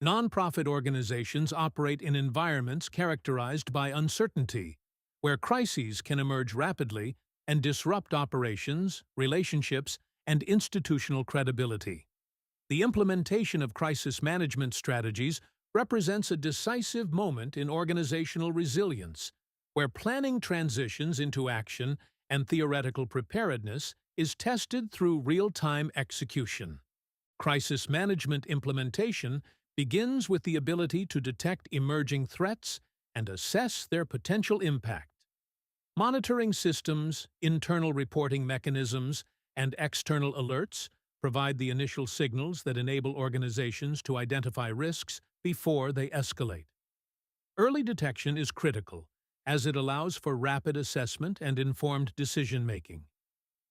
Nonprofit organizations operate in environments characterized by uncertainty, where crises can emerge rapidly and disrupt operations, relationships, and institutional credibility. The implementation of crisis management strategies represents a decisive moment in organizational resilience, where planning transitions into action and theoretical preparedness is tested through real-time execution. Crisis management implementation begins with the ability to detect emerging threats and assess their potential impact. Monitoring systems, internal reporting mechanisms, and external alerts provide the initial signals that enable organizations to identify risks before they escalate. Early detection is critical, as it allows for rapid assessment and informed decision-making.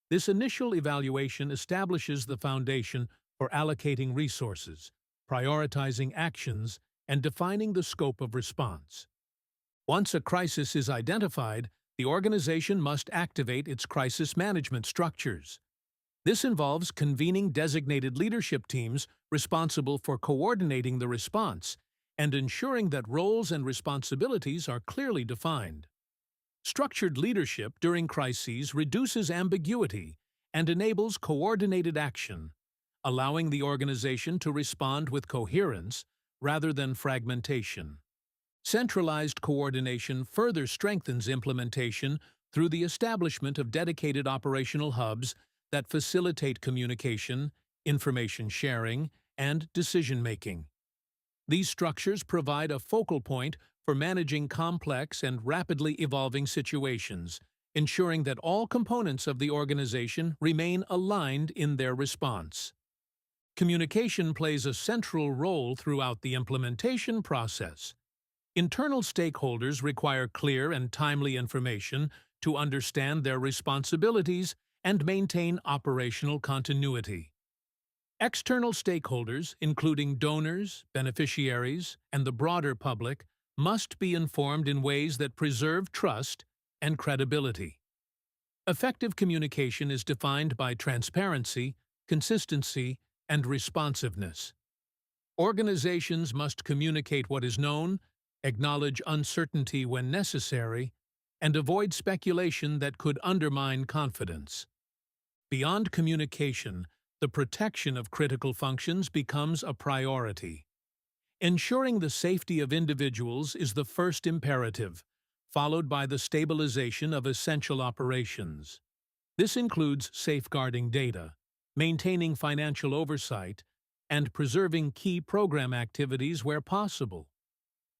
This initial evaluation establishes the foundation for allocating resources, prioritizing actions, and defining the scope of response. Once a crisis is identified, the organization must activate its crisis management structures. This involves convening designated leadership teams responsible for coordinating the response and ensuring that roles and responsibilities are clearly defined. Structured leadership during crises reduces ambiguity and enables coordinated action, allowing the organization to respond with coherence rather than fragmentation. Centralized coordination further strengthens implementation through the establishment of dedicated operational hubs that facilitate communication, information sharing, and decision-making. These structures provide a focal point for managing complex and rapidly evolving situations, ensuring that all components of the organization remain aligned in their response. Communication plays a central role throughout the implementation process. Internal stakeholders require clear and timely information to understand their responsibilities and maintain operational continuity. External stakeholders, including donors, beneficiaries, and the broader public, must be informed in ways that preserve trust and credibility. Effective communication is defined by transparency, consistency, and responsiveness. Organizations must communicate what is known, acknowledge uncertainty when necessary, and avoid speculation that could undermine confidence. Beyond communication, the protection of critical functions becomes a priority. Ensuring the safety of individuals is the first imperative, followed by the stabilization of essential operations. This includes safeguarding data, maintaining financial oversight, and preserving key program activities where possible.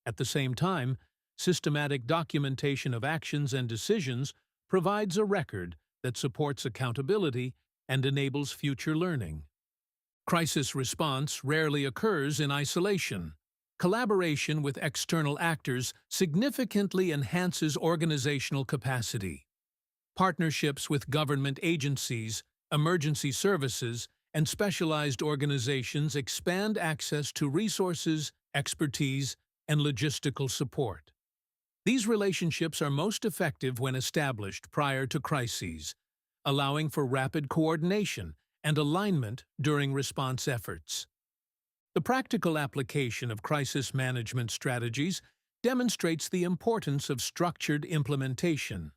At the same time, systematic documentation of actions and decisions provides a record that supports accountability and enables future learning. Crisis response rarely occurs in isolation. Collaboration with external actors significantly enhances organizational capacity. Partnerships with government agencies, emergency services, and specialized organizations expand access to resources, expertise, and logistical support. These relationships are most effective when established prior to crises, allowing for rapid coordination and alignment during response efforts. The practical application of crisis management strategies demonstrates the importance of structured implementation.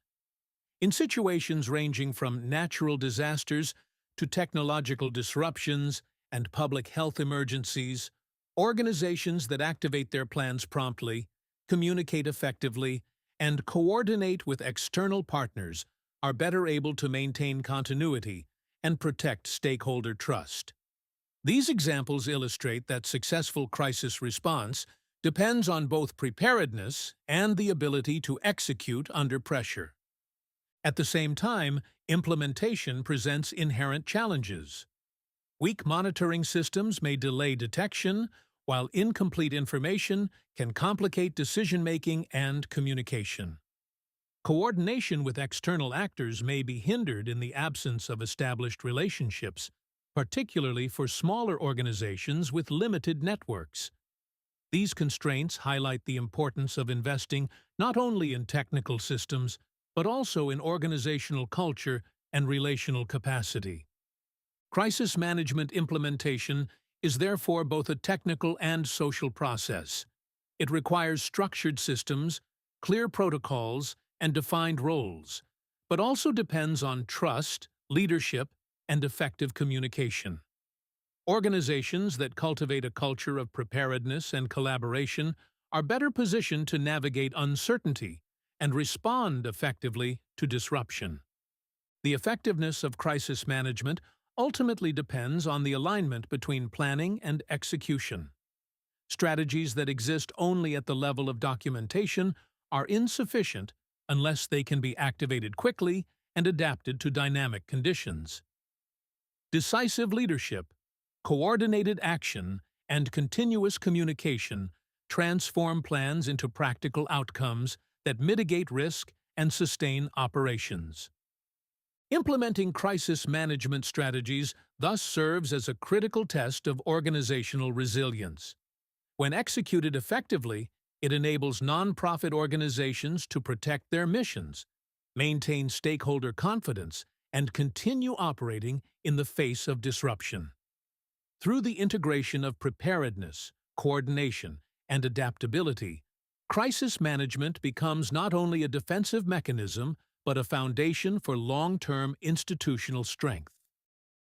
In situations ranging from natural disasters to technological disruptions and public health emergencies, organizations that activate their plans promptly, communicate effectively, and coordinate with external partners are better able to maintain continuity and protect stakeholder trust. These examples illustrate that successful crisis response depends on both preparedness and the ability to execute under pressure. At the same time, implementation presents inherent challenges. Weak monitoring systems may delay detection, while incomplete information can complicate decision-making and communication. Coordination with external actors may be hindered in the absence of established relationships, particularly for smaller organizations with limited networks. These constraints highlight the importance of investing not only in technical systems, but also in organizational culture and relational capacity. Crisis management implementation is therefore both a technical and social process. It requires structured systems, clear protocols, and defined roles, but also depends on trust, leadership, and effective communication. Organizations that cultivate a culture of preparedness and collaboration are better positioned to navigate uncertainty and respond effectively to disruption. The effectiveness of crisis management ultimately depends on the alignment between planning and execution. Strategies that exist only at the level of documentation are insufficient unless they can be activated quickly and adapted to dynamic conditions. Decisive leadership, coordinated action, and continuous communication transform plans into practical outcomes that mitigate risk and sustain operations. Implementing crisis management strategies thus serves as a critical test of organizational resilience. When executed effectively, it enables nonprofit organizations to protect their missions, maintain stakeholder confidence, and continue operating in the face of disruption. Through the integration of preparedness, coordination, and adaptability, crisis management becomes not only a defensive mechanism but a foundation for long-term institutional strength.